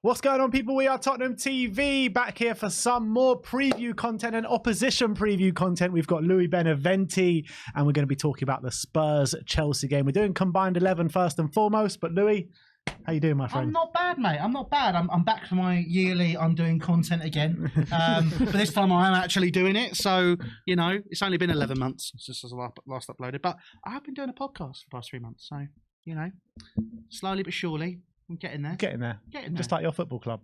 What's going on, people? We are Tottenham TV, back here for some more preview content and opposition preview content. We've got Louis Beneventi, and we're going to be talking about the Spurs-Chelsea game. We're doing combined 11 first and foremost, but Louis, how you doing, my friend? I'm not bad, mate. I'm not bad. I'm back to my yearly I'm doing content again. But this time I am actually doing it. So, you know, it's only been 11 months since I last uploaded. But I have been doing a podcast for the past 3 months. So, you know, slowly but surely, I'm getting there. Getting there. Just like your football club.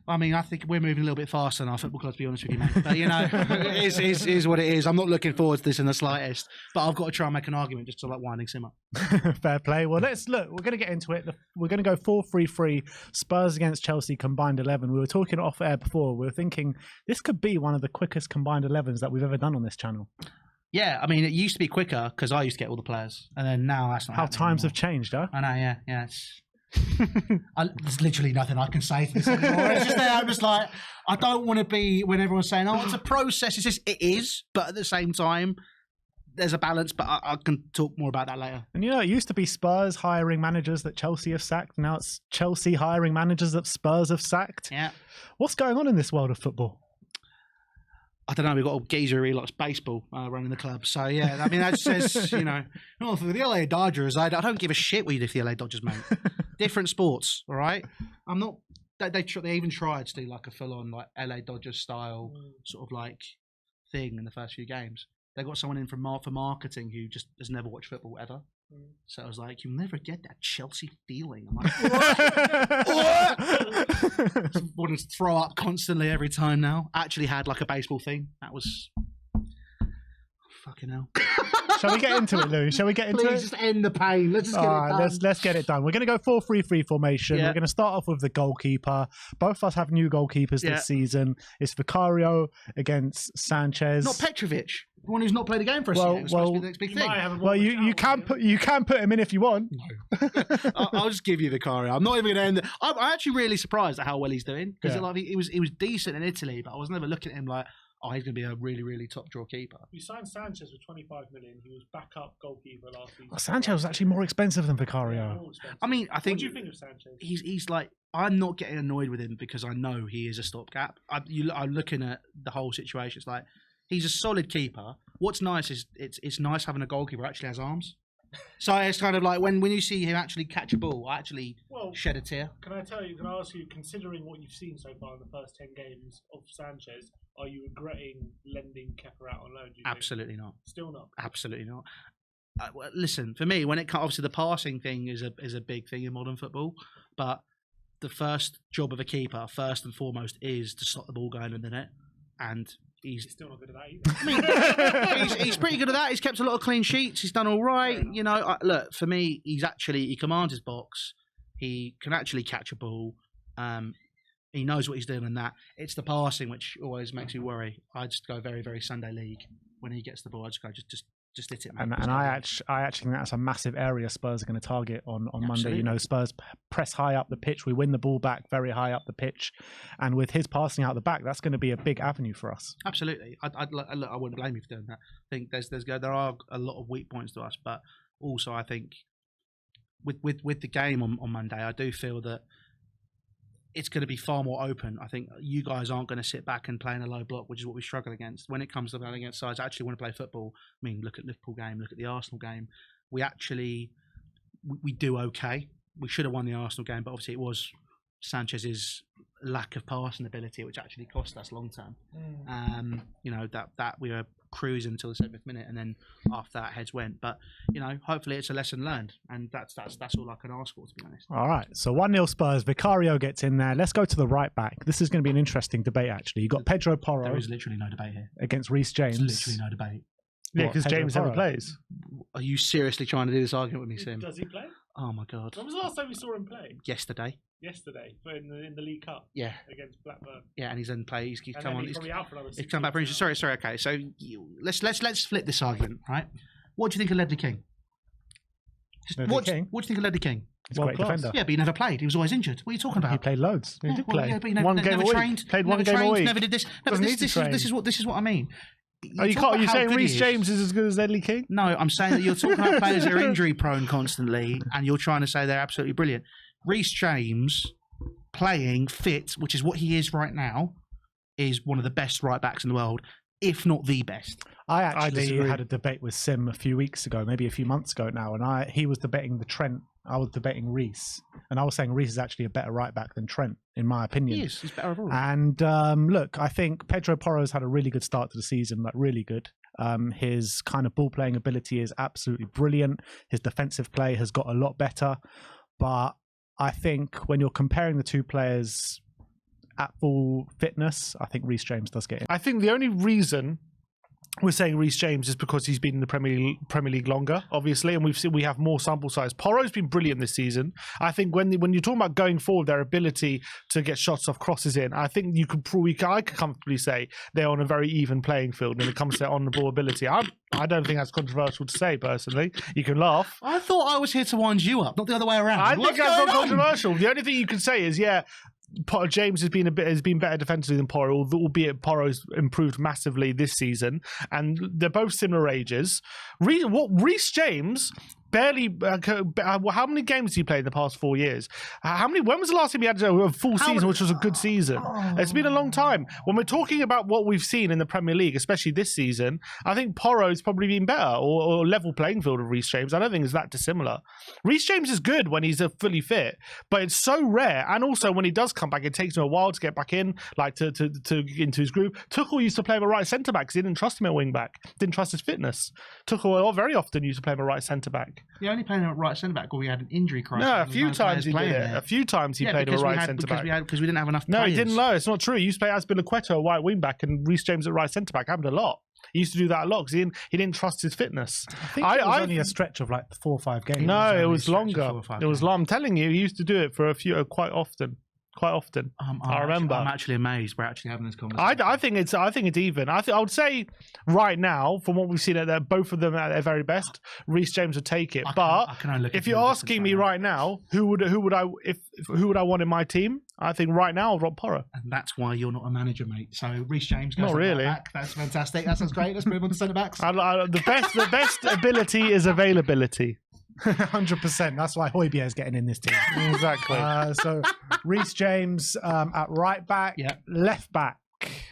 I mean, I think we're moving a little bit faster than our football club, to be honest with you, mate. But, you know, it is what it is. I'm not looking forward to this in the slightest. But I've got to try and make an argument just to like winding Sim up. Fair play. Well, let's look. We're going to get into it. We're going to go 4-3-3. Spurs against Chelsea combined 11. We were talking off air before. We were thinking this could be one of the quickest combined 11s that we've ever done on this channel. Yeah, I mean, it used to be quicker because I used to get all the players. And then now that's not how times have changed, huh? I know, yeah. There's literally nothing I can say to this anymore. It's just there. I'm just like, I don't want to be when everyone's saying, "Oh, it's a process." It's just, it is, but at the same time, there's a balance. But I can talk more about that later. And you know, it used to be Spurs hiring managers that Chelsea have sacked. Now it's Chelsea hiring managers that Spurs have sacked. Yeah. What's going on in this world of football? I don't know. We've got a geezer who really likes baseball running the club. So, yeah, I mean, that says, you know, oh, for the LA Dodgers, I don't give a shit what you do for the LA Dodgers, mate. Different sports, all right? I'm not, they even tried to do like a full-on like LA Dodgers style sort of like thing in the first few games. They got someone in for marketing who just has never watched football ever. So I was like, you'll never get that Chelsea feeling. I'm like, what? Wanted to throw up constantly every time now. Actually had like a baseball thing. That was fucking hell. Shall we get into it, Louis? Shall we get into it? Please just end the pain. Let's just get it done. Let's get it done. We're going to go 4-3-3 formation. Yeah. We're going to start off with the goalkeeper. Both of us have new goalkeepers this season. It's Vicario against Sanchez. Not Petrovic. The one who's not played a game for us yet. It was supposed to be the next big thing. Well, you can put him in if you want. No. I'll just give you Vicario. I'm not even going to end it. I'm actually really surprised at how well he's doing because like, he was decent in Italy, but I was never looking at him like, oh, he's going to be a really, really top draw keeper. You signed Sanchez for 25 million. He was backup goalkeeper last season. Well, Sanchez was actually more expensive than Vicario. Yeah, I mean, I think. What do you think of Sanchez? He's like, I'm not getting annoyed with him because I know he is a stopgap. I'm looking at the whole situation. It's like, he's a solid keeper. What's nice is it's nice having a goalkeeper who actually has arms. So it's kind of like when you see him actually catch a ball, I actually shed a tear. Can I ask you, considering what you've seen so far in the first 10 games of Sanchez, are you regretting lending Kepa out on loan? Absolutely not. Still not? Absolutely not. Listen, for me, when it comes, obviously the passing thing is a big thing in modern football, but the first job of a keeper, first and foremost, is to stop the ball going in the net, and he's still not good at that either. I mean, he's pretty good at that. He's kept a lot of clean sheets. He's done all right. You know, look, for me, he commands his box. He can actually catch a ball. He knows what he's doing in that. It's the passing which always makes me worry. I just go very, very Sunday league when he gets the ball. I just go, just hit it. Man. And I actually think that's a massive area Spurs are going to target on Monday. You know, Spurs press high up the pitch. We win the ball back very high up the pitch, and with his passing out the back, that's going to be a big avenue for us. Absolutely. I wouldn't blame you for doing that. I think there are a lot of weak points to us, but also I think with the game on Monday, I do feel that it's going to be far more open. I think you guys aren't going to sit back and play in a low block, which is what we struggle against. When it comes to playing against sides, I actually want to play football. I mean, look at Liverpool game, look at the Arsenal game. We do okay. We should have won the Arsenal game, but obviously it was Sanchez's lack of passing ability, which actually cost us long term. You know, that we were cruising until the 7th minute, and then after that heads went. But you know, hopefully it's a lesson learned, and that's all I can ask for, to be honest. All right, so 1-0 Spurs. Vicario gets in there. Let's go to the right back. This is going to be an interesting debate. Actually, you got Pedro Porro. There is literally no debate here against Reece James. There's literally no debate. Yeah, because James never plays. Are you seriously trying to do this argument with me, Sim? Does he play? Oh my God! When was the last time we saw him play? Yesterday, but in the League Cup. Yeah. Against Blackburn. Yeah, and he's in play. He's come on. He's probably out for another 6 He's come back for injury. Sorry. Okay, so let's flip this argument, right? What do you think of Ledley King? What do you think of Ledley King? He's a great defender. Yeah, but he never played. He was always injured. What are you talking about? He played loads. He did play. Yeah, but he never trained. Played one game a week. Never did this. No, but this is what I mean. Are you saying Reece James is as good as Ledley King? No, I'm saying that you're talking about players that are injury prone constantly, and you're trying to say they're absolutely brilliant. Reece James playing fit, which is what he is right now, is one of the best right backs in the world, if not the best. I actually disagree. had a debate with Sim a few weeks ago, maybe a few months ago now, and he was debating the Trent. I was debating Reece, and I was saying Reece is actually a better right back than Trent, in my opinion. He is. He's better overall. And look, I think Pedro Porro's had a really good start to the season, like really good. His kind of ball playing ability is absolutely brilliant. His defensive play has got a lot better. But I think when you're comparing the two players at full fitness, I think Reece James does get in. I think the only reason we're saying Reece James is because he's been in the Premier League longer, obviously, and we have more sample size. Porro's been brilliant this season. I think when you're talking about going forward, their ability to get shots off crosses in, I think I could comfortably say they're on a very even playing field when it comes to their on-the-ball ability. I don't think that's controversial to say, personally. You can laugh. I thought I was here to wind you up, not the other way around. I think that's not controversial. The only thing you can say is, James has been better defensively than Porro, albeit Porro's improved massively this season, and they're both similar ages. Reece James barely. How many games has he played in the past 4 years? When was the last time he had a full season, which was a good season? It's been a long time. When we're talking about what we've seen in the Premier League, especially this season, I think Porro's probably been better or level playing field of Reece James. I don't think it's that dissimilar. Reece James is good when he's fully fit, but it's so rare. And also when he does come back, it takes him a while to get back in, like to into his group. Tuchel used to play him a right centre back because he didn't trust him at wing back, didn't trust his fitness. Tuchel very often used to play him a right centre back. He only played him at right centre back when we had an injury crisis. No, a few times he did it. A few times he played him a right centre back. Because we didn't have enough No, players. he didn't. No, it's not true. He used to play Azpilicueta a right wing back and Reece James at right centre back. Happened a lot. He used to do that a lot because he didn't trust his fitness. I think it was only a stretch of like 4 or 5 games. No, it was longer. It was long. I'm telling you, he used to do it for a few quite often. I remember. I'm actually amazed we're actually having this conversation. I think it's even. I would say right now, from what we've seen at both of them at their very best, Reece James would take it. But if you're asking me right now, who would I want in my team? I think right now I'll drop Porro. And that's why you're not a manager, mate. So Reece James goes not really. Back. That's fantastic. That sounds great. Let's move on to centre backs. The best ability is availability. 100%. That's why Højbjerg is getting in this team. Exactly. So Reece James at right back, left back.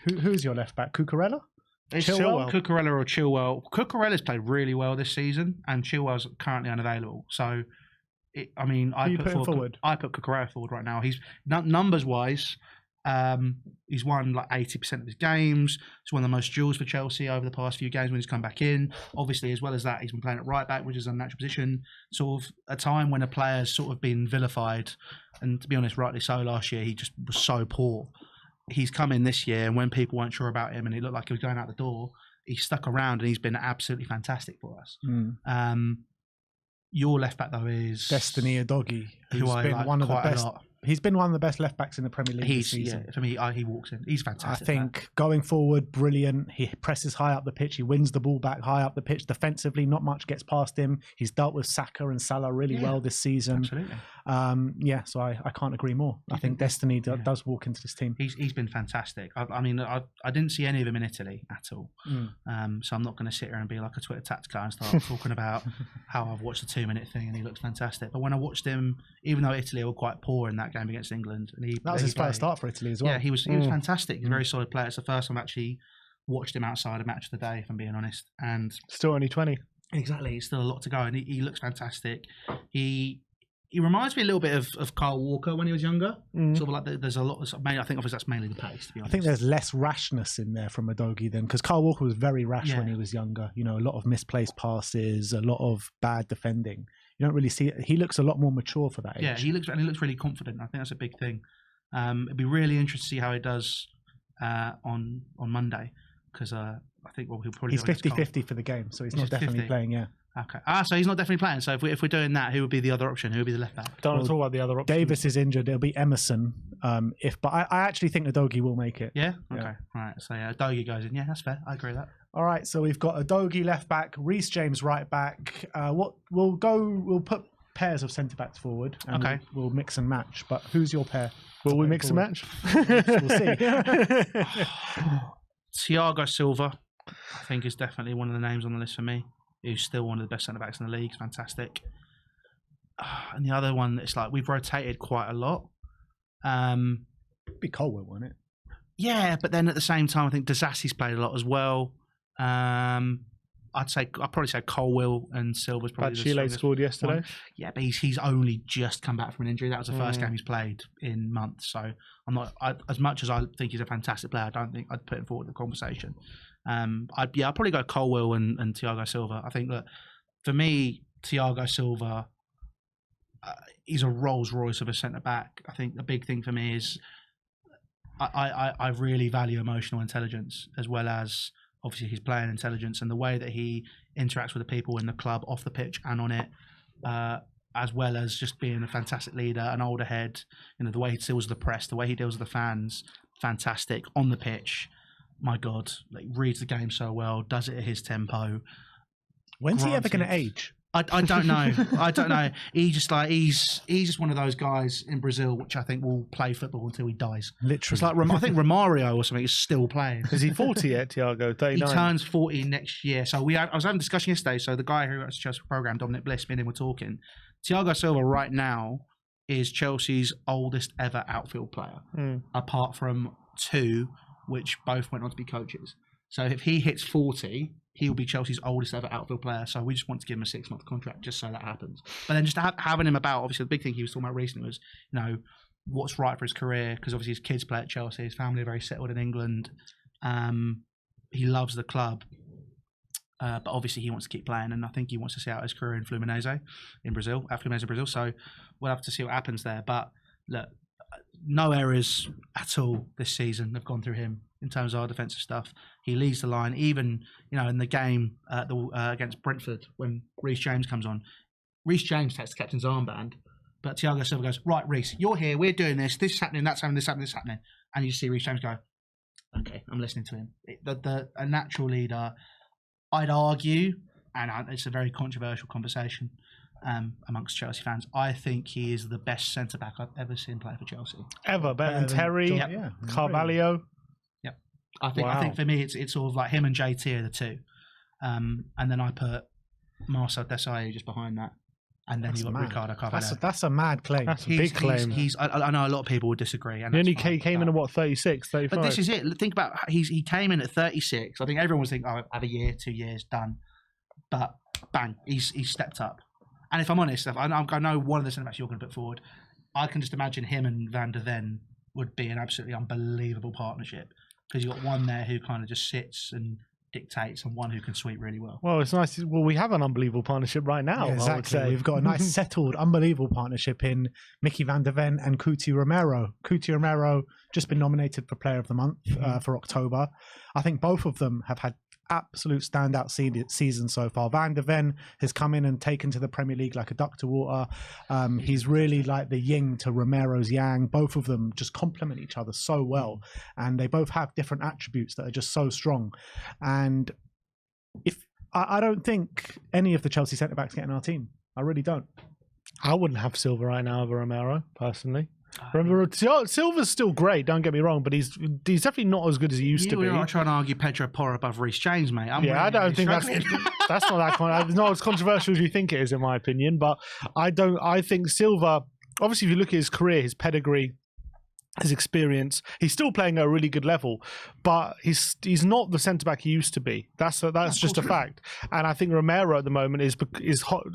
Who's your left back? Cucurella? Chilwell. Cucurella or Chilwell. Cucurella's played really well this season, and Chilwell's currently unavailable. So, I put Cucurella forward right now. He's numbers wise. He's won like 80% of his games. He's won the most duels for Chelsea over the past few games when he's come back in. Obviously, as well as that, he's been playing at right back, which is a natural position. Sort of a time when a player's sort of been vilified, and to be honest, rightly so. Last year, he just was so poor. He's come in this year, and when people weren't sure about him, and he looked like he was going out the door, he stuck around, and he's been absolutely fantastic for us. Your left back though is Destiny Udogie, who's been like one of the best. He's been one of the best left backs in the Premier League this season. Yeah, for me, he walks in. He's fantastic. I think going forward, brilliant. He presses high up the pitch. He wins the ball back high up the pitch. Defensively, not much gets past him. He's dealt with Saka and Salah really well this season. Absolutely. So I can't agree more. I think Destiny does walk into this team. He's been fantastic. I mean, I didn't see any of him in Italy at all. So I'm not going to sit here and be like a Twitter tactical and start talking about how I've watched the 2-minute thing and he looks fantastic. But when I watched him, even though Italy were quite poor in that game against England, and that was his first start for Italy as well. Yeah, he was fantastic. He's a very solid player. It's the first time I actually watched him outside a match of the day, if I'm being honest. And still only 20. Exactly, he's still a lot to go, and he looks fantastic. He reminds me a little bit of Kyle Walker when he was younger. Sort of like there's a lot. I think obviously that's mainly the pace. To be honest, I think there's less rashness in there from Udogie then, because Kyle Walker was very rash when he was younger. You know, a lot of misplaced passes, a lot of bad defending. You don't really see it. He looks a lot more mature for that age. Yeah, he looks really confident. I think that's a big thing. It'd be really interesting to see how he does on Monday, because I think he'll probably he's 50-50 for the game, so he's not definitely 50. Playing. Yeah. Okay. So he's not definitely playing. So if we're doing that, who would be the other option? Who would be the left back? Don't talk about the other option. Davis is injured. It'll be Emerson. But I actually think Udogie will make it. Yeah. Okay. Right. So Udogie goes in. Yeah, that's fair. I agree with that. All right. So we've got Udogie left back, Reece James right back. We'll put pairs of centre backs forward. And we'll mix and match. But who's your pair? Will we mix and match? We'll see. Thiago Silva, I think, is definitely one of the names on the list for me. He's still one of the best centre backs in the league. It's fantastic. And the other one, it's like we've rotated quite a lot. Be Colwell, won't it? Yeah, but then at the same time, I think Disassi's played a lot as well. I'd probably say Colwell and Silva's probably the Chile strongest scored yesterday. one. Yeah, but he's only just come back from an injury. That was the first game he's played in months. So I'm not as much as I think he's a fantastic player. I don't think I'd put him forward in the conversation. I'd probably go Colwell and Thiago Silva. I think that for me, Thiago Silva, he's a Rolls Royce of a centre back. I think the big thing for me is I really value emotional intelligence as well as obviously his playing intelligence and the way that he interacts with the people in the club, off the pitch and on it, as well as just being a fantastic leader, an older head. The way he deals with the press, the way he deals with the fans, fantastic. On the pitch, my God, reads the game so well, does it at his tempo. When's he ever going to age? I don't know. I don't know. He's just one of those guys in Brazil, which I think will play football until he dies. Literally. It's like I think Romario or something is still playing. Is he 40 yet, Thiago? 39? He turns 40 next year. So I was having a discussion yesterday. So the guy who runs the Chelsea program, Dominic Bliss, me and him were talking. Thiago Silva right now is Chelsea's oldest ever outfield player, apart from two, which both went on to be coaches. So if he hits 40, he will be Chelsea's oldest ever outfield player. So we just want to give him a 6-month contract just so that happens. But then just having him about, obviously the big thing he was talking about recently was, what's right for his career, because obviously his kids play at Chelsea, his family are very settled in England. He loves the club. But obviously he wants to keep playing, and I think he wants to see out his career in Fluminense in Brazil, at Fluminense Brazil. So we'll have to see what happens there. But look, no errors at all this season have gone through him in terms of our defensive stuff. He leads the line, even in the game against Brentford when Reece James comes on. Reece James takes the captain's armband, but Thiago Silva goes, "Right, Reece, you're here. We're doing this. This is happening. That's happening. This is happening. This is happening." And you see Reece James go, "Okay, I'm listening to him." A natural leader. I'd argue, and it's a very controversial conversation amongst Chelsea fans, I think he is the best centre-back I've ever seen play for Chelsea. Ever? Better than Terry, Carvalho? Yep. I think for me, it's sort of like him and JT are the two. And then I put Marcel Desailly just behind that. And then you've got Ricardo Carvalho. That's a mad claim. That's a big claim. I know a lot of people would disagree. And he only came in at 36, 35? But this is it. Think about he came in at 36. I think everyone was thinking, have a year, 2 years, done. But bang, he's stepped up. And if I'm honest, I know one of the centre-backs you're going to put forward, I can just imagine him and Van der Ven would be an absolutely unbelievable partnership, because you've got one there who kind of just sits and dictates and one who can sweep really well. Well, it's nice. Well, we have an unbelievable partnership right now. Yeah, exactly. I would say. We've got a nice, settled, unbelievable partnership in Mickey van der Ven and Cuti Romero. Cuti Romero just been nominated for Player of the Month for October. I think both of them have had absolute standout season so far. Van der Ven has come in and taken to the Premier League like a duck to water. He's really like the yin to Romero's yang. Both of them just complement each other so well, and they both have different attributes that are just so strong. And if I don't think any of the Chelsea centre-backs get in our team. I really don't. I wouldn't have Silva right now over Romero, personally. Remember, Silva's still great, don't get me wrong, but he's definitely not as good as he used to be. You're not trying to argue Pedro Porro above Reece James, mate. I don't think that's not that not as controversial as you think it is, in my opinion. But I think Silva, obviously, if you look at his career, his pedigree, his experience, he's still playing at a really good level, but he's not the centre back he used to be. That's just a fact. And I think Romero at the moment is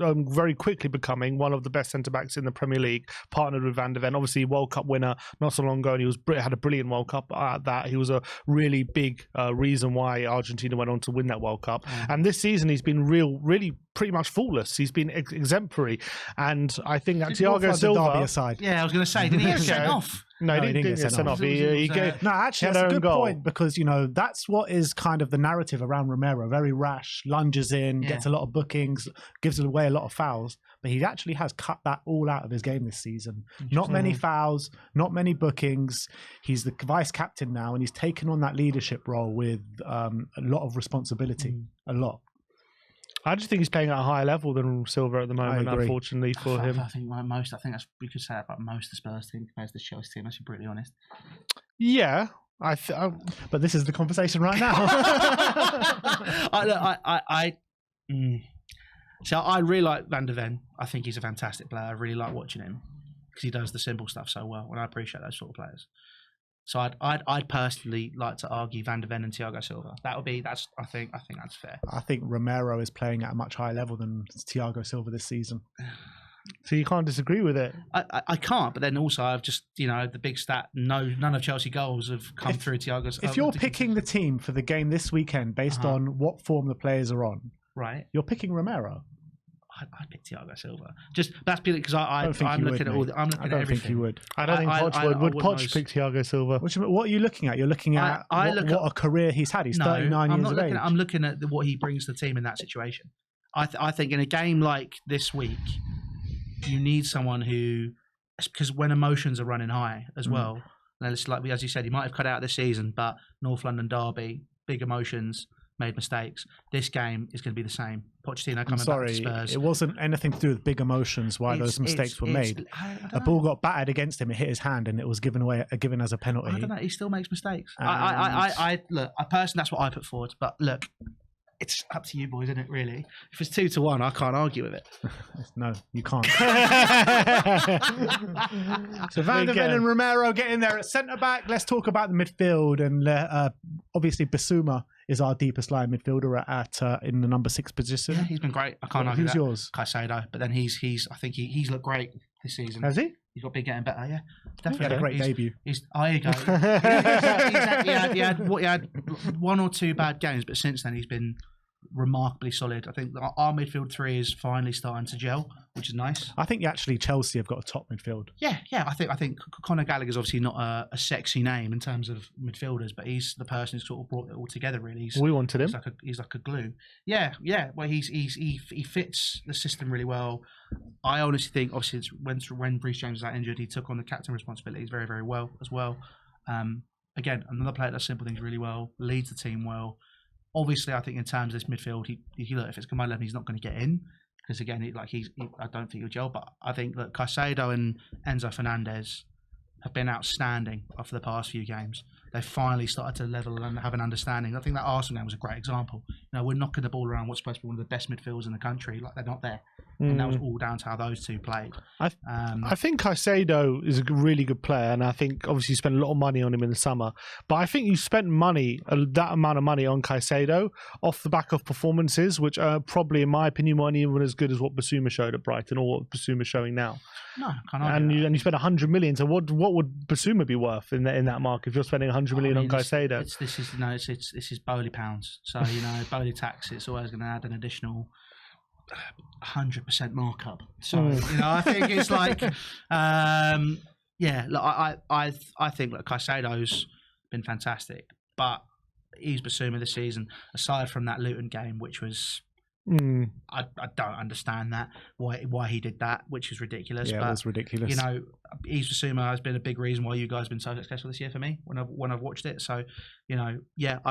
very quickly becoming one of the best centre backs in the Premier League, partnered with Van der Ven. Obviously, World Cup winner not so long ago, and he had a brilliant World Cup at that. He was a really big reason why Argentina went on to win that World Cup. And this season, he's been really pretty much flawless. He's been exemplary, and I think that Thiago Silva. Yeah, I was going to say, did he get sent off? No, he didn't get sent off. No, actually, that's a good point, because that's what is kind of the narrative around Romero. Very rash, lunges in, gets a lot of bookings, gives away a lot of fouls. But he actually has cut that all out of his game this season. Not many fouls, not many bookings. He's the vice captain now, and he's taken on that leadership role with a lot of responsibility. A lot. I just think he's playing at a higher level than Silva at the moment, unfortunately for him. I think we could say that about most of the Spurs team compared to the Chelsea team, let's be brutally honest. Yeah. But this is the conversation right now. So I really like Van der Ven. I think he's a fantastic player. I really like watching him. because he does the simple stuff so well, and I appreciate those sort of players. So I'd personally like to argue Van de Ven and Thiago Silva. I think that's fair. I think Romero is playing at a much higher level than Thiago Silva this season. So you can't disagree with it. I can't, but then also I've just, the big stat, none of Chelsea goals have come through Thiago's. If you're picking the team for the game this weekend based on what form the players are on, right, you're picking Romero. I'd pick Thiago Silva. Just that's purely because I'm looking at all. I'm looking at everything. I don't think you would. I don't think Poch would. Would Poch pick Thiago Silva? What are you looking at? You're looking at what a career he's had. He's 39 years of age. I'm looking at what he brings to the team in that situation. I think in a game like this week, you need someone who, because when emotions are running high as well, and it's like as you said, he might have cut out this season, but North London derby, big emotions, made mistakes. This game is going to be the same. Pochettino coming back to Spurs. It wasn't anything to do with big emotions why those mistakes were made. A ball got battered against him, it hit his hand, and it was given as a penalty. I don't know. He still makes mistakes. I personally, that's what I put forward. But look, it's up to you boys, isn't it? Really, if it's 2-1, I can't argue with it. No, you can't. So Van de Ven and Romero get in there at centre back. Let's talk about the midfield, and obviously Bissouma is our deepest line midfielder at in the number 6 position. Yeah, he's been great. I can't argue. Who's yours? Caicedo, but then I think he's looked great this season. Has he? He's got been getting better. Yeah, definitely. He had a great debut. There you go. He had 1 or 2 bad games, but since then he's been remarkably solid. I think our midfield 3 is finally starting to gel, which is nice. I think actually Chelsea have got a top midfield. Yeah. I think Conor Gallagher's obviously not a sexy name in terms of midfielders, but he's the person who sort of brought it all together. Really, we wanted him. He's like a glue. Yeah. Well, he fits the system really well. I honestly think, obviously, it's when Reece James was out injured, he took on the captain responsibilities very, very well as well. Again, another player that does simple things really well, leads the team well. Obviously, I think in terms of this midfield, if it's combined 11, he's not going to get in because again, I don't think he'll gel. But I think that Caicedo and Enzo Fernandez have been outstanding for the past few games. They've finally started to level and have an understanding. I think that Arsenal game was a great example. We're knocking the ball around what's supposed to be one of the best midfielders in the country. Like, they're not there. And that was all down to how those two played. I think Caicedo is a really good player, and I think obviously you spent a lot of money on him in the summer. But I think you spent that amount of money on Caicedo off the back of performances, which are probably, in my opinion, weren't even as good as what Bissouma showed at Brighton or what Bissouma's showing now. No, can't argue. And you spent 100 million. So what would Bissouma be worth in that market if you're spending 100 million on Caicedo? This is Bowley pounds. So Bowley tax. It's always going to add an additional 100% markup. So I think it's like, look, I think Caicedo's been fantastic, but he's Bissouma this season. Aside from that Luton game, which was. I don't understand that why he did that, which is ridiculous. Yeah, but, it was ridiculous. Yves Bissouma has been a big reason why you guys have been so successful this year for me when I've watched it. So, I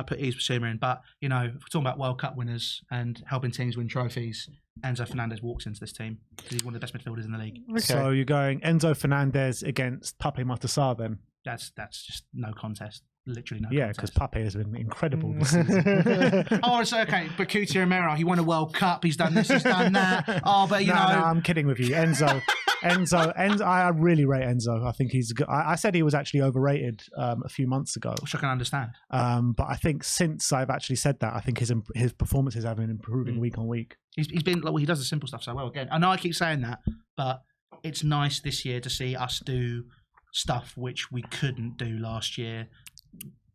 put Yves Bissouma in. But if we're talking about World Cup winners and helping teams win trophies, Enzo Fernandez walks into this team because he's one of the best midfielders in the league. Okay. So you're going Enzo Fernandez against Pape Matar then? That's just no contest. Literally no contest. Yeah, because Pape has been incredible this season. It's okay. But Cuti Romero, he won a World Cup. He's done this, he's done that. Oh, but No, I'm kidding with you. Enzo, I really rate Enzo. I think he's good. I said he was actually overrated a few months ago. Which I can understand. But I think since I've actually said that, I think his performances have been improving week on week. He's been, he does the simple stuff so well. Again, I know I keep saying that, but it's nice this year to see us do stuff which we couldn't do last year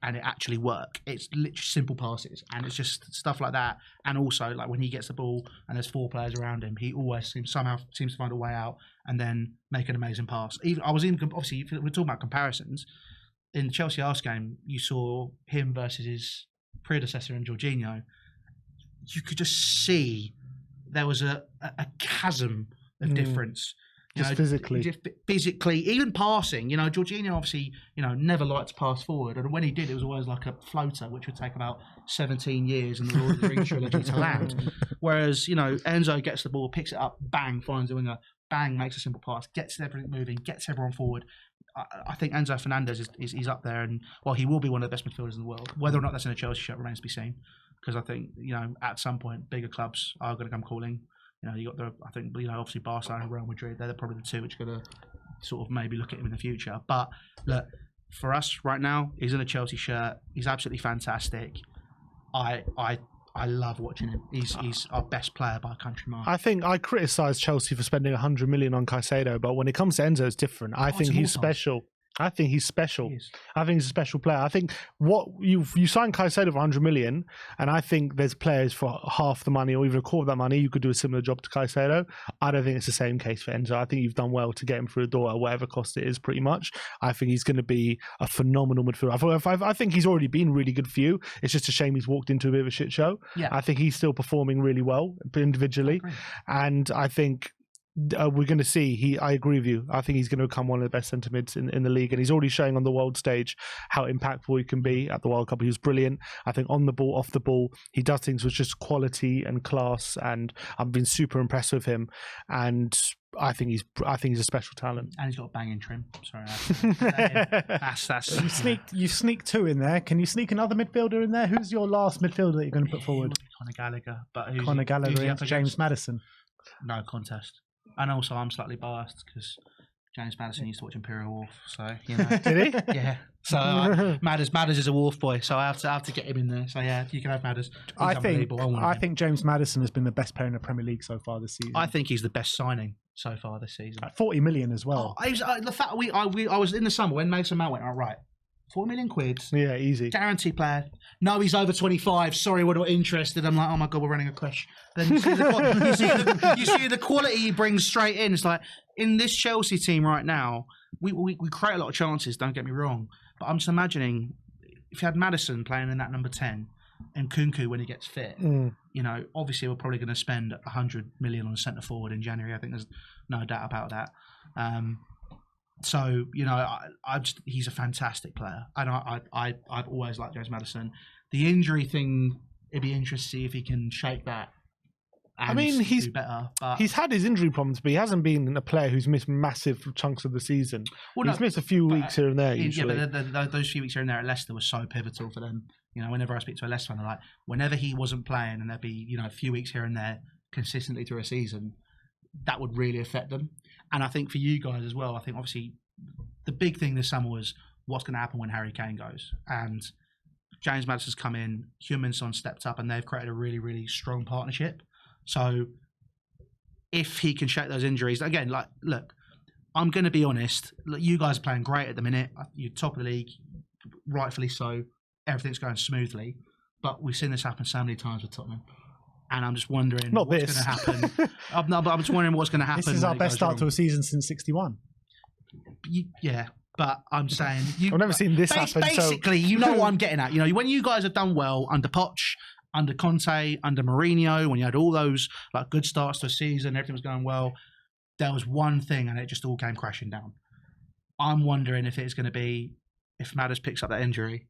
and it actually work. It's literally simple passes and it's just stuff like that. And also, like, when he gets the ball and there's 4 players around him, he always seems to find a way out and then make an amazing pass. Obviously, if we're talking about comparisons, in the Chelsea Arsenal game, you saw him versus his predecessor in Jorginho. You could just see there was a chasm of difference. Physically, even passing. Jorginho obviously, never liked to pass forward, and when he did, it was always like a floater, which would take about 17 years in the Lord of the Rings trilogy to land. Whereas, Enzo gets the ball, picks it up, bang, finds a winger, bang, makes a simple pass, gets everything moving, gets everyone forward. I think Enzo Fernandez is up there, and he will be one of the best midfielders in the world. Whether or not that's in a Chelsea shirt remains to be seen, because I think at some point bigger clubs are going to come calling. You got obviously Barcelona and Real Madrid. They're probably the two which are going to sort of maybe look at him in the future. But look, for us right now, he's in a Chelsea shirt. He's absolutely fantastic. I love watching him. He's our best player by a country mile. I think I criticise Chelsea for spending 100 million on Caicedo, but when it comes to Enzo, it's different. I think he's special. I think he's special. I think he's a special player. I think what you signed Caicedo for 100 million, and I think there's players for half the money or even a quarter of that money you could do a similar job to Caicedo. I don't think it's the same case for Enzo. I think you've done well to get him through the door at whatever cost it is, pretty much. I think he's going to be a phenomenal midfielder. I think he's already been really good for you. It's just a shame he's walked into a bit of a shit show. Yeah. I think he's still performing really well individually, and I think. We're going to see. I agree with you. I think he's going to become one of the best centre mids in the league, and he's already showing on the world stage how impactful he can be. At the World Cup, he was brilliant. I think on the ball, off the ball, he does things with just quality and class, and I've been super impressed with him. And I think he's a special talent. And he's got a banging trim. Sorry, that's You sneak two in there. Can you sneak another midfielder in there? Who's your last midfielder that you're going to put forward? Conor Gallagher, but Conor Gallagher against James Maddison. No contest. And also, I'm slightly biased because James Maddison used to watch Imperial Wolf, so you know. Did he? Yeah. So Madders is a Wolf boy, so I have to get him in there. So yeah, you can have Madders. I think James Maddison has been the best player in the Premier League so far this season. I think he's the best signing so far this season. At 40 million as well. The fact I was in the summer when Mason Mount went, all right, 4 million quid. Yeah, easy. Guaranteed player. No, he's over 25. Sorry, we're not interested. I'm like, oh my God, we're running a crash. Then you see the quality he brings straight in. It's like, in this Chelsea team right now, we create a lot of chances, don't get me wrong. But I'm just imagining, if you had Maddison playing in that number 10, and Kunku when he gets fit, you know, obviously we're probably going to spend 100 million on a centre forward in January. I think there's no doubt about that. So, you know, he's a fantastic player. And I've always liked James Maddison. The injury thing, it'd be interesting to see if he can shake that. And do better. But he's had his injury problems, but he hasn't been a player who's missed massive chunks of the season. Well, he's missed a few weeks here and there, usually. Yeah, but those few weeks here and there at Leicester were so pivotal for them. You know, whenever I speak to a Leicester fan, they're like, whenever he wasn't playing and there'd be, you know, a few weeks here and there consistently through a season, that would really affect them. And I think for you guys as well, I think obviously the big thing this summer was what's going to happen when Harry Kane goes. And James Maddison's come in, Heung-min-son stepped up, and they've created a really, really strong partnership. So if he can shake those injuries, again, like, look, I'm going to be honest, look, you guys are playing great at the minute. You're top of the league, rightfully so. Everything's going smoothly. But we've seen this happen so many times with Tottenham. And I'm just wondering what's going to happen. But I'm just wondering what's going to happen. This is our best start to a season since 61. Yeah, but I'm saying... I've never seen this happen. Basically, you know what I'm getting at. You know, when you guys have done well under Poch, under Conte, under Mourinho, when you had all those like good starts to a season, everything was going well, there was one thing and it just all came crashing down. I'm wondering if it's going to be, if Madders picks up that injury.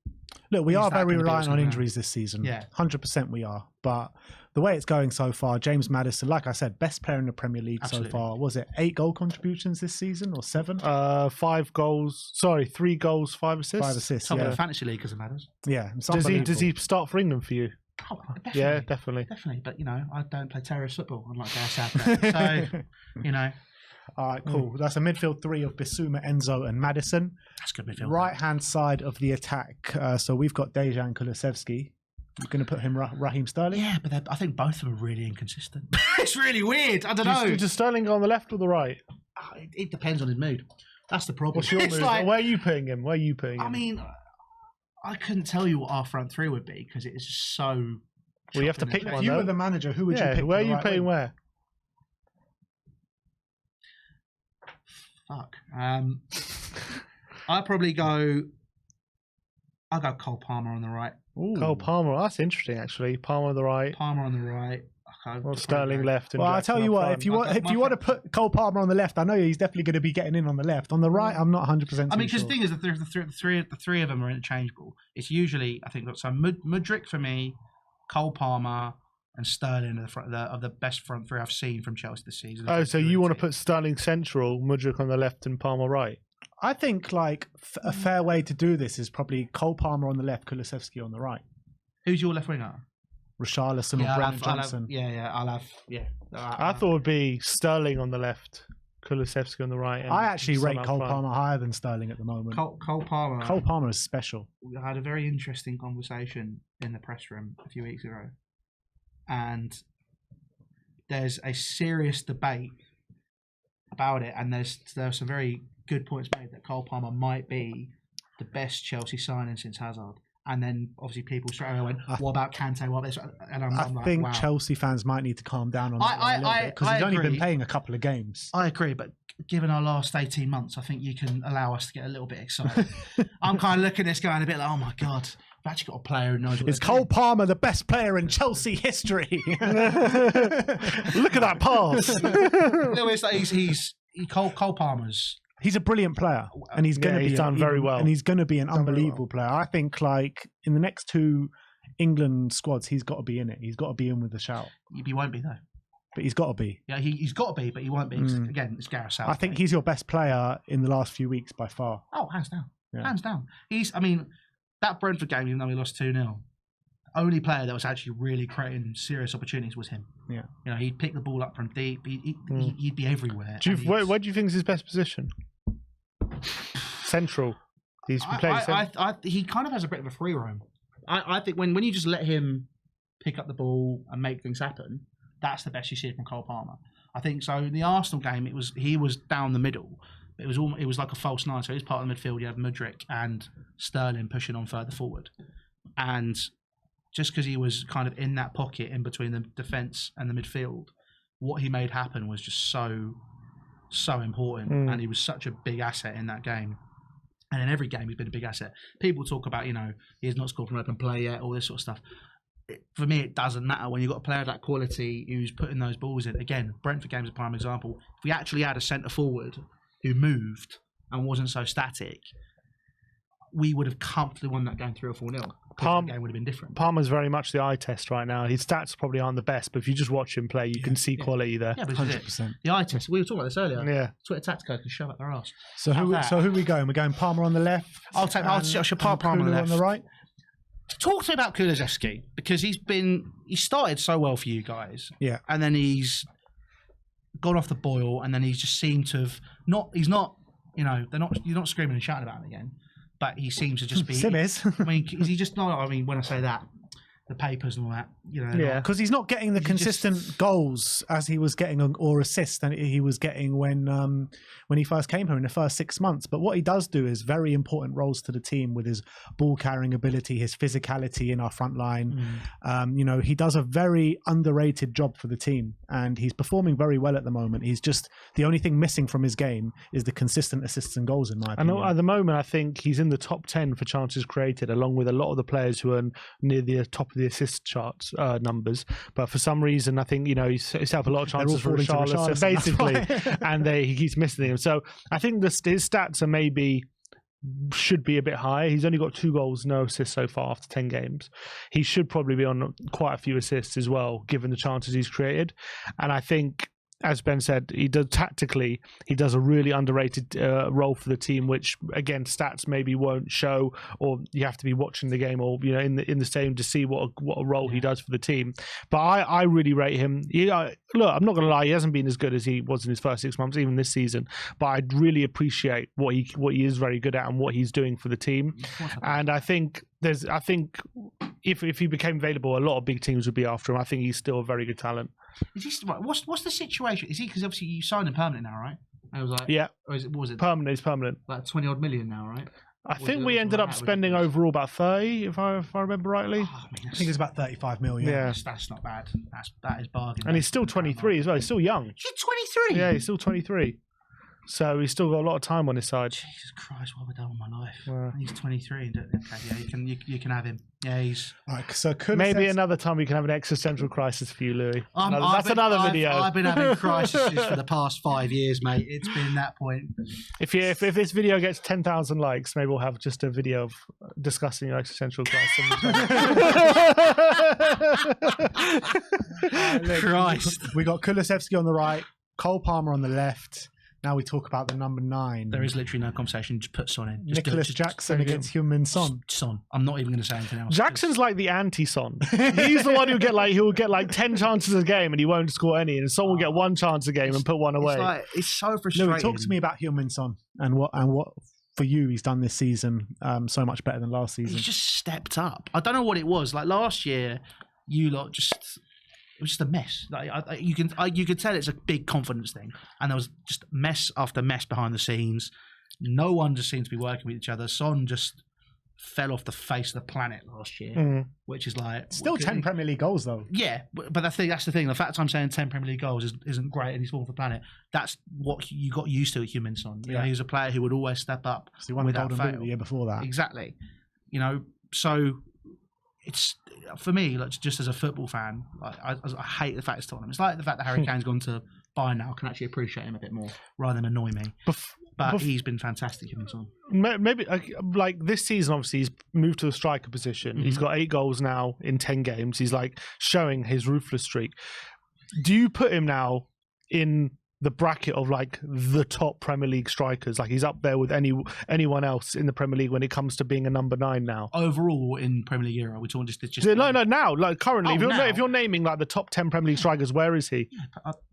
Look, we are very reliant on injuries this season. Yeah. 100% we are. But the way it's going so far, James Maddison, like I said, best player in the Premier League so far. Was it 8 goal contributions this season or 7? 5 goals. Sorry, 3 goals, 5 assists. 5 assists, Top of the fantasy league because of Madders. Yeah. Does he start for England for you? Oh, definitely. Yeah, definitely. Definitely. But, you know, I don't play terrorist football, unlike our South. So, you know. All right, cool. That's a midfield 3 of Bissouma, Enzo, and Maddison. That's good midfield. Right-hand side of the attack. So we've got Dejan Kulusevski. You're going to put him Raheem Sterling? Yeah, but I think both of them are really inconsistent. It's really weird. I don't know. Does Sterling go on the left or the right? It depends on his mood. That's the problem. What's your mood? Like, where are you putting him? I mean, I couldn't tell you what our front 3 would be because it is so... Well, you have to pick one, If you were the manager, who would you pick? Where are you putting where? Fuck. I'll go Cole Palmer on the right. Ooh. Cole Palmer, that's interesting actually. Palmer on the right. Okay, well, Sterling left. And I'll tell you what. If you want to put Cole Palmer on the left, I know he's definitely going to be getting in on the left. On the right, I'm not 100%. I mean, because the thing is, the three of them are interchangeable. It's usually, I think, so Mudryk for me, Cole Palmer, and Sterling are the best front 3 I've seen from Chelsea this season. Oh, so you want to put Sterling central, Mudryk on the left, and Palmer right? I think like a fair way to do this is probably Cole Palmer on the left, Kulusevski on the right. Who's your left winger? Richarlison or Brennan Johnson. I'll have. I thought it would be Sterling on the left, Kulusevski on the right. And I actually Son rate up Cole front. Palmer higher than Sterling at the moment. Cole Palmer. Cole Palmer is special. We had a very interesting conversation in the press room a few weeks ago, and there's a serious debate about it, and there are some very good points made that Cole Palmer might be the best Chelsea signing since Hazard. And then obviously people straight away went, "What about Kante? What about this?" And I'm I like, think wow. Chelsea fans might need to calm down on that a little bit because he's only been playing a couple of games. I agree, but given our last 18 months, I think you can allow us to get a little bit excited. I'm kind of looking at this going a bit like, oh my God, we've actually got a player who knows what Is Cole Palmer the best player in Chelsea history? Look at that pass. No, it's like Cole Palmer's. He's a brilliant player, and he's going to be done very well, and he's going to be an unbelievable player. I think, like in the next two England squads, he's got to be in it. He's got to be in with the shout. He won't be though. But he's got to be. Yeah, he's got to be, but he won't be. Again, it's Gareth Southgate. I think he's your best player in the last few weeks by far. Oh, hands down. Yeah. Hands down. I mean, that Brentford game, even though we lost 2-0, the only player that was actually really creating serious opportunities was him. Yeah. You know, he'd pick the ball up from deep. He'd be everywhere. Where do you think is his best position? Central. He kind of has a bit of a free roam. I think when you just let him pick up the ball and make things happen, that's the best you see from Cole Palmer. I think so. In the Arsenal game, he was down the middle. It was like a false nine. So he was part of the midfield. You have Mudryk and Sterling pushing on further forward, and just because he was kind of in that pocket in between the defence and the midfield, what he made happen was just so important, and he was such a big asset in that game. And in every game, he's been a big asset. People talk about, he has not scored from open play yet, all this sort of stuff. For me, it doesn't matter when you've got a player of that quality who's putting those balls in. Again, Brentford game is a prime example. If we actually had a centre forward who moved and wasn't so static, we would have comfortably won that game 3 or 4-0. The game would have been different. Palmer's very much the eye test right now. His stats probably aren't the best, but if you just watch him play, you can see quality there. Yeah, but 100%. The eye test. We were talking about this earlier. Yeah. Twitter Tactico can shove up their arse. So who are we going? We're going Palmer on the left. I'll Palmer on the left. On the right. Talk to me about Kulusevski, because he started so well for you guys. Yeah. And then he's gone off the boil, and then he's just seemed to have you're not screaming and shouting about him again. But he seems to just be. Sim is. I mean, is he just not? I mean, when I say that, the papers and all that, Yeah. Because he's not getting the consistent goals as he was getting or assists than he was getting when he first came here in the first 6 months. But what he does do is very important roles to the team with his ball carrying ability, his physicality in our front line. He does a very underrated job for the team, and he's performing very well at the moment. He's just the only thing missing from his game is the consistent assists and goals, in my opinion. And at the moment, I think he's in the top 10 for chances created, along with a lot of the players who are near the top of the assist charts numbers. But for some reason, I think he's set up a lot of chances for Richarlison, basically, and he keeps missing them. So I think his stats are should be a bit higher. He's only got 2 goals, no assists so far after 10 games. He should probably be on quite a few assists as well, given the chances he's created. And I think, as Ben said, he does a really underrated role for the team, which again stats maybe won't show, or you have to be watching the game or in the stadium to see what a role he does for the team. But I really rate him. Look, I'm not going to lie, he hasn't been as good as he was in his first 6 months, even this season. But I really appreciate what he is very good at and what he's doing for the team. And I think if he became available, a lot of big teams would be after him. I think he's still a very good talent. What's the situation? Is he, because obviously you signed him permanent now, right? I was like, yeah. Or was it permanent? It's permanent. Like 20 odd million now, right? I think we ended up spending overall about 30, if I remember rightly. I think it's about 35 million. Yeah, that's not bad. That is bargain. And he's still 23 as well. He's still young. He's 23. Yeah, he's still 23. So he's still got a lot of time on his side. Jesus Christ, what have I done with my life? Yeah. He's 23. Okay, yeah, you can have him. Yeah, he's. Right, so maybe another time we can have an existential crisis for you, Louis. That's another video. I've been having crises for the past 5 years, mate. It's been that point. If this video gets 10,000 likes, maybe we'll have just a video of discussing your existential crisis. Christ. We got Kulusevski on the right, Cole Palmer on the left, Now we talk about the number 9. There is literally no conversation. Just put Son in. Nicholas Jackson against Heung-min Son. Son. I'm not even going to say anything else. Jackson's like the anti-Son. He's the one he'll get like 10 chances a game and he won't score any, and Son will get 1 chance a game and put 1 away. It's so frustrating. Louis, talk to me about Heung-min Son and what for you he's done this season so much better than last season. He's just stepped up. I don't know what it was. Like last year, you lot just... It was just a mess. Like you could tell it's a big confidence thing, and there was just mess after mess behind the scenes. No one just seemed to be working with each other. Son just fell off the face of the planet last year, which is like still 10 Premier League goals though. Yeah, but that's the thing. The fact I'm saying 10 Premier League goals isn't great, and he's fallen off the planet. That's what you got used to at Heung-min Son. You know, he was a player who would always step up. So he won the Golden Boot the year before that. Exactly. You know, so. It's for me, like just as a football fan, like, I hate the fact it's Tottenham. It's like the fact that Harry Kane's gone to Bayern now. I can actually appreciate him a bit more rather than annoy me. But he's been fantastic in this one. Maybe like this season, obviously he's moved to a striker position. He's got 8 goals now in 10 games. He's like showing his ruthless streak. Do you put him now in the bracket of like the top Premier League strikers? Like he's up there with anyone else in the Premier League when it comes to being a number 9 now. Overall in Premier League era, we're talking just no, now, like currently, if you're naming like the top 10 Premier League strikers, where is he?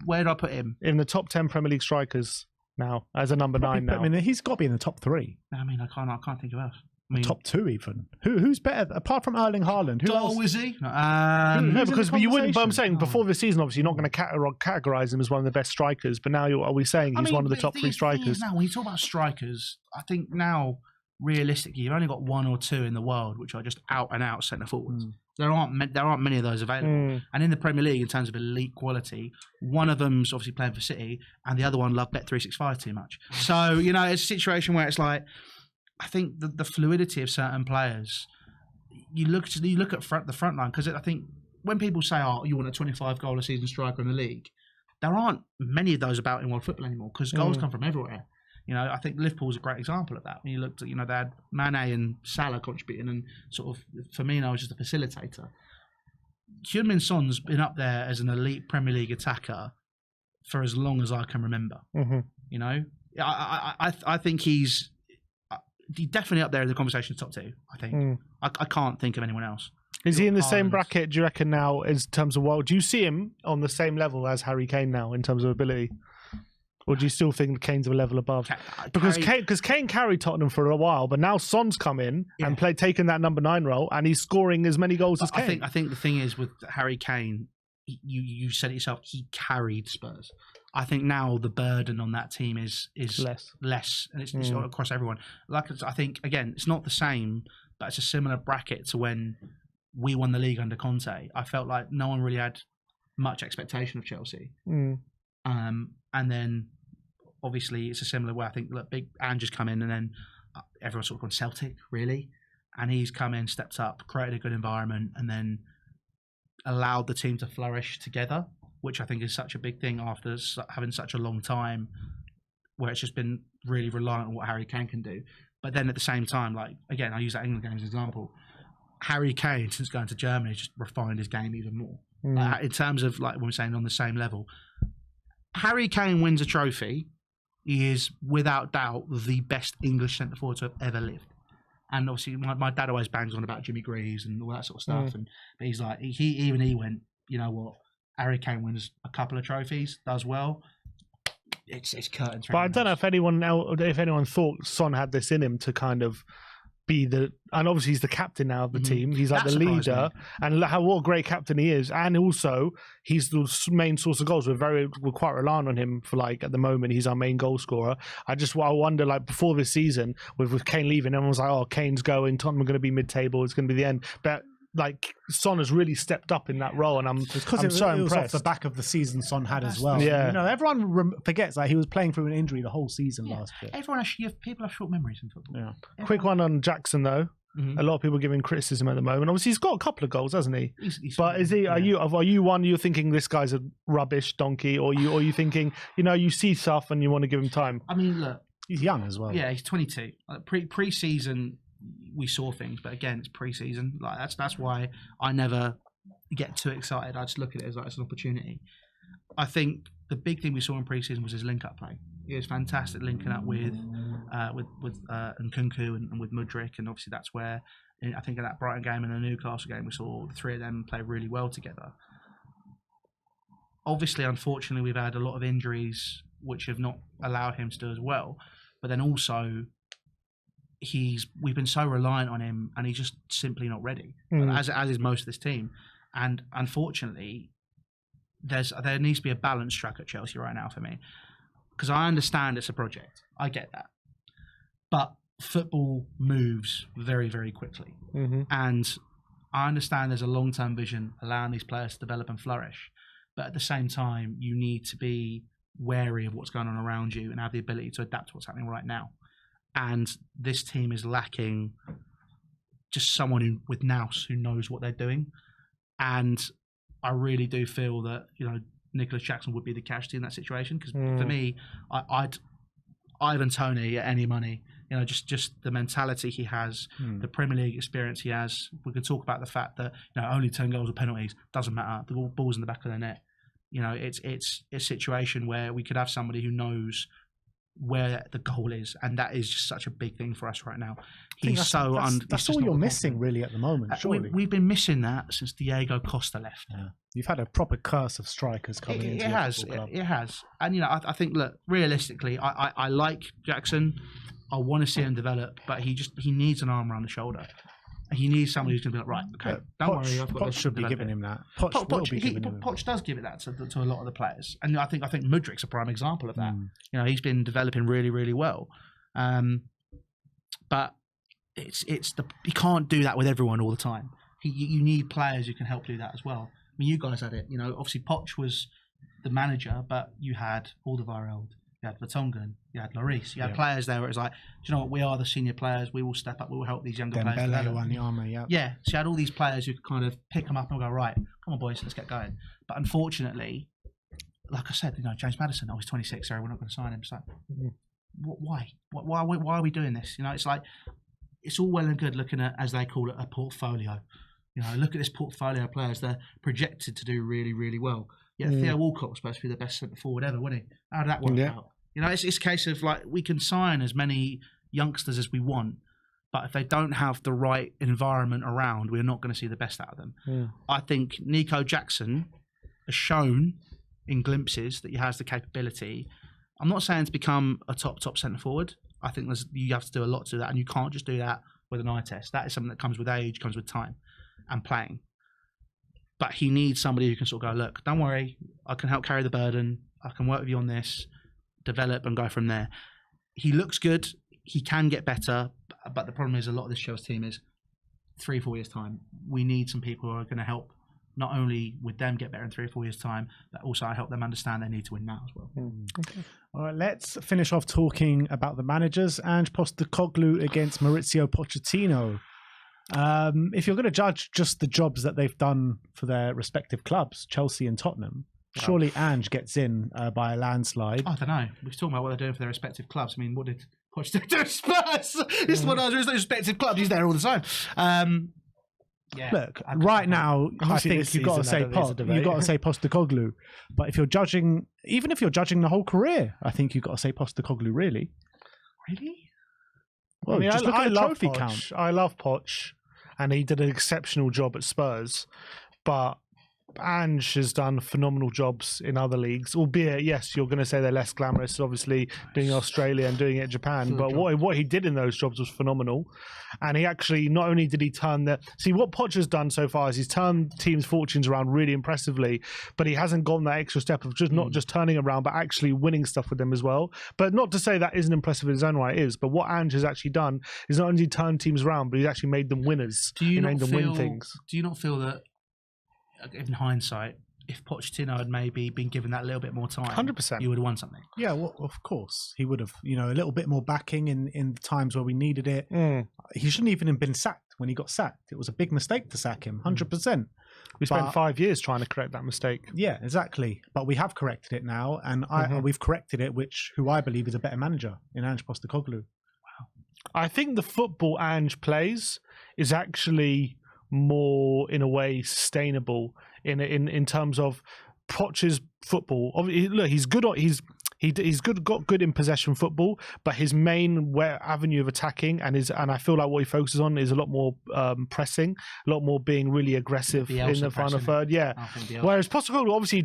Where did I put him? In the top 10 Premier League strikers now as a number 9 now. I mean, he's got to be in the top 3. I mean, I can't think of else. I mean, top 2 even. Who's better apart from Erling Haaland? Who else? Is he? No, because you wouldn't. But I'm saying before the season, obviously, you're not going to categorize him as one of the best strikers. But now, are we saying he's one of the top 3 strikers? Now, when you talk about strikers, I think now realistically, you've only got 1 or 2 in the world which are just out and out centre forwards. There aren't many of those available. And in the Premier League, in terms of elite quality, one of them's obviously playing for City, and the other one loved Bet365 too much. So you know, it's a situation where it's like. I think the fluidity of certain players, you look at the front line, because I think when people say, "Oh, you want a 25 goal a season striker in the league," there aren't many of those about in world football anymore because goals come from everywhere. You know, I think Liverpool's a great example of that. When you looked at, you know, they had Mane and Salah contributing, and sort of Firmino was just a facilitator. Heung-min Son's been up there as an elite Premier League attacker for as long as I can remember. You know, I think he's definitely up there in the conversation top 2. I think I can't think of anyone else. Is he in the same bracket, do you reckon, now in terms of do you see him on the same level as Harry Kane now in terms of ability, or do you still think Kane's a level above? Because Kane carried Tottenham for a while, but now Son's come in and taken that number 9 role, and he's scoring as many goals as Kane. I think the thing is with Harry Kane, you said it yourself, he carried Spurs. I think now the burden on that team is less, and it's across everyone. Like I think again, it's not the same, but it's a similar bracket to when we won the league under Conte. I felt like no one really had much expectation of Chelsea, and then obviously it's a similar way. I think Big Ange's come in, and then everyone's sort of gone Celtic really, and he's come in, stepped up, created a good environment, and then allowed the team to flourish together, which I think is such a big thing after having such a long time where it's just been really reliant on what Harry Kane can do. But then at the same time, like, again, I use that England game as an example. Harry Kane, since going to Germany, just refined his game even more. In terms of, like, when we're saying on the same level, Harry Kane wins a trophy, he is without doubt the best English centre forward to have ever lived. And obviously, my dad always bangs on about Jimmy Greaves and all that sort of stuff. But he's like, he went, you know what? Harry Kane wins a couple of trophies, does well. It's curtains. But I don't know if anyone thought Son had this in him to kind of be and obviously he's the captain now of the team. He's like the leader, and what a great captain he is. And also he's the main source of goals. We're quite reliant on him for, like, at the moment he's our main goal scorer. I wonder, like, before this season with Kane leaving, everyone was like, oh, Kane's going, Tottenham are going to be mid-table, it's going to be the end. But like, Son has really stepped up in that role, and I'm so impressed. It was off the back of the season Son had as well. Yeah. You know, everyone forgets that he was playing through an injury the whole season last year. People have short memories in football. Yeah. Quick one on Jackson though. A lot of people giving criticism at the moment. Obviously, he's got a couple of goals, hasn't he? But is he? Are you one? You're thinking this guy's a rubbish donkey, or you thinking, you know, you see stuff and you want to give him time? I mean, look, he's young as well. Yeah, he's 22. Pre-season, we saw things, but again, it's pre-season. Like that's why I never get too excited. I just look at it as like it's an opportunity. I think the big thing we saw in pre-season was his link-up play. He was fantastic linking up with Nkunku and with Mudryk, and obviously that's where I think in that Brighton game and the Newcastle game we saw the three of them play really well together. Obviously, unfortunately, we've had a lot of injuries which have not allowed him to do as well. But then also, we've been so reliant on him, and he's just simply not ready, as is most of this team. And unfortunately, there needs to be a balanced track at Chelsea right now for me, because I understand it's a project. I get that, but football moves very, very quickly, and I understand there's a long-term vision allowing these players to develop and flourish. But at the same time, you need to be wary of what's going on around you and have the ability to adapt to what's happening right now. And this team is lacking just someone with nous who knows what they're doing. And I really do feel that, Nicholas Jackson would be the casualty in that situation. Because for me, I'd Ivan Toney at any money. Just the mentality he has, the Premier League experience he has. We can talk about the fact that only 10 goals or penalties doesn't matter. The ball's in the back of the net. It's a situation where we could have somebody who knows where the goal is, and that is just such a big thing for us right now. That's all you're missing really at the moment. Surely we've been missing that since Diego Costa left. Yeah. You've had a proper curse of strikers coming into your football club. It has, and I think, look, realistically, I like Jackson. I want to see him develop, but he needs an arm around the shoulder. He needs somebody who's going to be like, right, okay, don't worry. Poch should be giving him that. Poch does give it that to a lot of the players, and I think Mudryk's a prime example of that. He's been developing really, really well, but you can't do that with everyone all the time. You need players who can help do that as well. I mean, you guys had it. Obviously Poch was the manager, but you had Alderweireld, you had Vertonghen, you had Lloris, you had players there where it was like, do you know what, we are the senior players, we will step up, we will help these younger players. Yeah, so you had all these players who could kind of pick them up and go, right, come on boys, let's get going. But unfortunately, like I said, James Maddison, he's 26, sorry, we're not going to sign him. It's like, why? Why are we doing this? It's like, it's all well and good looking at, as they call it, a portfolio. Look at this portfolio of players, they're projected to do really, really well. Yeah, Theo Walcott was supposed to be the best centre forward ever, wasn't he? How did that work out? It's a case of like, we can sign as many youngsters as we want, but if they don't have the right environment around, we're not going to see the best out of them. I think Nico Jackson has shown in glimpses that he has the capability. I'm not saying to become a top centre forward. I think you have to do a lot to do that, and you can't just do that with an eye test. That is something that comes with age, comes with time and playing. But he needs somebody who can sort of go, look, don't worry, I can help carry the burden. I can work with you on this, develop and go from there. He looks good. He can get better. But the problem is a lot of this Chelsea team is 3-4 years' time. We need some people who are going to help not only with them get better in 3 or 4 years' time, but also help them understand they need to win now as well. Okay. All right, let's finish off talking about the managers. Ange Postecoglou against Maurizio Pochettino. If you're going to judge just the jobs that they've done for their respective clubs, Chelsea and Tottenham, surely Ange gets in by a landslide. I don't know. We're talking about what they're doing for their respective clubs. I mean, what did Pochettino do? Spurs? This is one of those respective clubs. He's there all the time. Look, right now, I think you've got to say Postecoglou. But if you're judging, even if you're judging the whole career, I think you've got to say Postecoglou. Really? Well, just look at the trophy count. I love Poch, and he did an exceptional job at Spurs. But Ange has done phenomenal jobs in other leagues, albeit, yes, you're going to say they're less glamorous, obviously, doing Australia and doing it in Japan. But what he did in those jobs was phenomenal. And he actually, not only did he turn what Poch has done so far is he's turned teams' fortunes around really impressively, but he hasn't gone that extra step of just not just turning around, but actually winning stuff with them as well. But not to say that isn't impressive in his own right, it is. But what Ange has actually done is not only turned teams around, but he's actually made them winners. He made them win things. Do you not feel that, in hindsight, if Pochettino had maybe been given that little bit more time, 100%, you would have won something? Yeah, well, of course. He would have, a little bit more backing in times where we needed it. He shouldn't even have been sacked when he got sacked. It was a big mistake to sack him, 100%. We spent 5 years trying to correct that mistake. Yeah, exactly. But we have corrected it now, and we've corrected it, who I believe is a better manager in Ange Postecoglou. Wow. I think the football Ange plays is actually more, in a way, sustainable in terms of Poch's football. Look, he's good. He's got good in possession football, but his main avenue of attacking and I feel like what he focuses on is a lot more pressing, a lot more being really aggressive in the final third. Yeah. Whereas Postecoglou, obviously,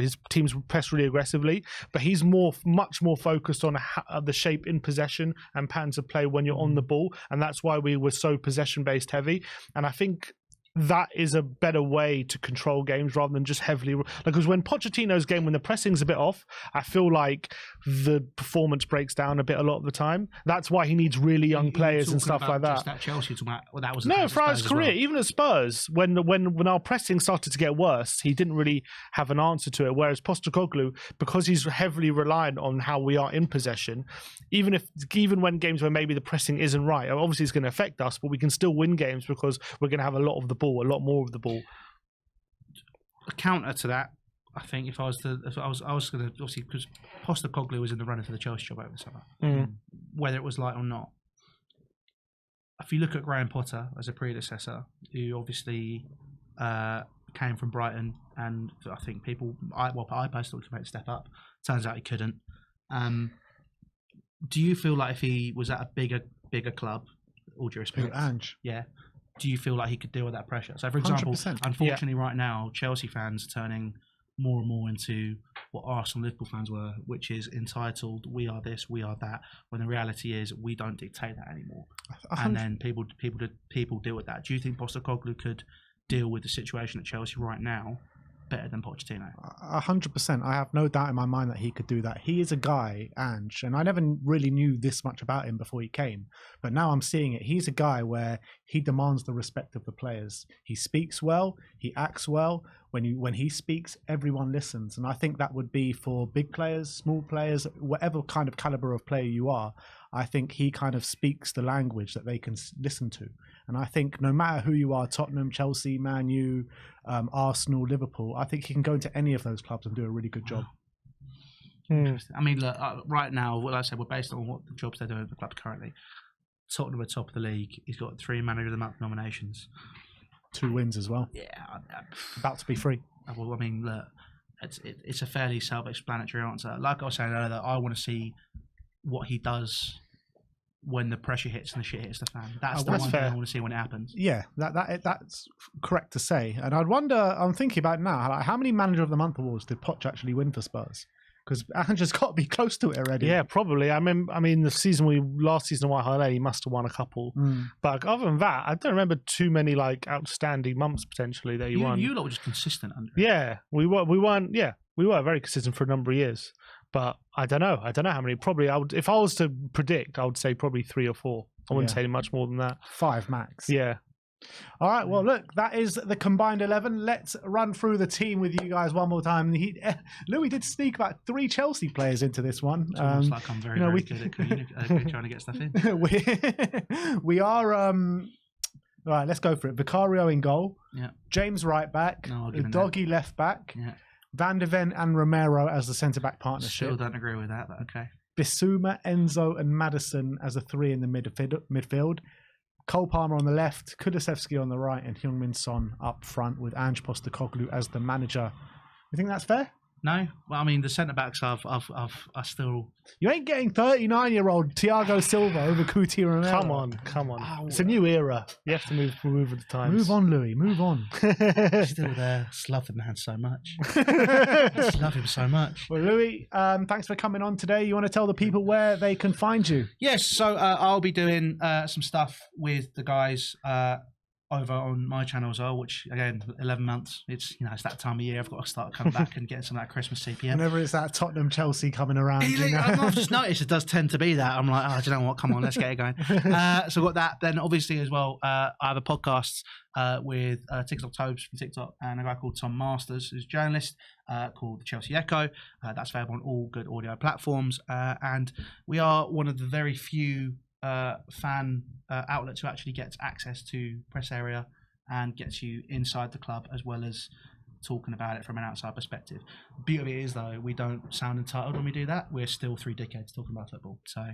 his teams press really aggressively, but he's much more focused on the shape in possession and patterns of play when you're on the ball, and that's why we were so possession based heavy. And I think that is a better way to control games rather than just heavily, because when Pochettino's game, when the pressing's a bit off, I feel like the performance breaks down a bit a lot of the time. That's why he needs really young players and stuff like that. Just that Chelsea talking about, well, that was no, throughout his career, even at Spurs, when our pressing started to get worse, he didn't really have an answer to it. Whereas Postecoglou, because he's heavily reliant on how we are in possession, even when games where maybe the pressing isn't right, obviously it's going to affect us, but we can still win games because we're going to have a lot more of the ball. A counter to that, I think, if I was going to, obviously, because Postecoglou was in the running for the Chelsea job over the summer, whether it was light or not. If you look at Graham Potter as a predecessor, who obviously came from Brighton, and I think I personally could make a step up. Turns out he couldn't. Do you feel like if he was at a bigger club, all due respect, yeah, do you feel like he could deal with that pressure? So, for example, 100%. Unfortunately, right now, Chelsea fans are turning more and more into what Arsenal and Liverpool fans were, which is entitled, we are this, we are that, when the reality is we don't dictate that anymore. And then people deal with that. Do you think Postecoglou could deal with the situation at Chelsea right now better than Pochettino? 100%. I have no doubt in my mind that he could do that. He is a guy, Ange, and I never really knew this much about him before he came, but now I'm seeing it. He's a guy where he demands the respect of the players. He speaks well, he acts well. When he speaks, everyone listens, and I think that would be for big players, small players, whatever kind of caliber of player you are. I think he kind of speaks the language that they can listen to. And I think no matter who you are, Tottenham, Chelsea, Man U, Arsenal, Liverpool, I think he can go into any of those clubs and do a really good job. Interesting. I mean, look, right now, like I said, we're based on what the jobs they're doing at the club currently. Tottenham are top of the league. He's got 3 Manager of the Month nominations. 2 wins as well. Yeah. About to be 3. Well, I mean, look, it's a fairly self-explanatory answer. Like I was saying earlier, I want to see what he does when the pressure hits and the shit hits the fan. That's the one thing I want to see when it happens. Yeah, that's correct to say. And I'd wonder, I'm thinking about now, like, how many Manager of the Month awards did Poch actually win for Spurs? Because Ange's got to be close to it already. Yeah, probably. I mean, last season White Hart Lane, he must have won a couple. But other than that, I don't remember too many like outstanding months potentially that he won. You lot were just consistent under. Yeah, we weren't. Yeah, we were very consistent for a number of years. But I don't know how many. Probably, if I was to predict, I would say probably 3 or 4. I wouldn't say much more than that. 5 max. Yeah. All right, well, look, that is the combined 11. Let's run through the team with you guys one more time. Louis did sneak about 3 Chelsea players into this one. It's almost like I'm very good at trying to get stuff in. we are... all right, let's go for it. Vicario in goal. Yeah. James right back. Doggy left back. Yeah. Van de Ven and Romero as the centre-back partnership. Still don't agree with that, but okay. Bissouma, Enzo and Maddison as a 3 in the midfield. Cole Palmer on the left, Kulusevski on the right, and Heung-min Son up front with Ange Postecoglou as the manager. You think that's fair? No. Well, I mean, the centre-backs are still... You ain't getting 39-year-old Thiago Silva over Coutinho Romero. Come on. Ow. It's a new era. You have to move with the times. Move on, Louis. Move on. Still there. Just love the man so much. Just love him so much. Well, Louis, thanks for coming on today. You want to tell the people where they can find you? Yes. So I'll be doing some stuff with the guys over on my channel as well, which again, 11 months. It's that time of year. I've got to start coming back and getting some of that Christmas CPM. Whenever it's that Tottenham Chelsea coming around, I've just noticed it does tend to be that. I'm like, do you know what? Come on, let's get it going. So I've got that. Then obviously as well, I have a podcast with TikTok Tobes from TikTok and a guy called Tom Masters, who's a journalist, called the Chelsea Echo. That's available on all good audio platforms, and we are one of the very few fan outlets who actually gets access to press area and gets you inside the club as well as talking about it from an outside perspective. The beauty of it is, though, we don't sound entitled when we do that. We're still 3 dickheads talking about football, so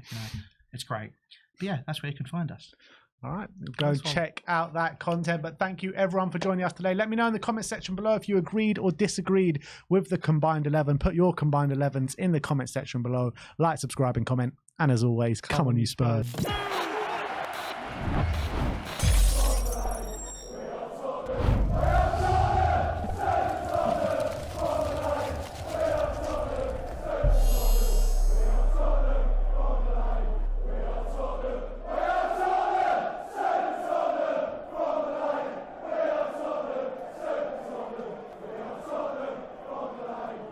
it's great. But yeah, that's where you can find us. All right, go check out that content. But thank you everyone for joining us today. Let me know in the comment section below if you agreed or disagreed with the combined 11. Put your combined 11s in the comment section below. Like, subscribe, and comment. And as always, come on, you Spurs.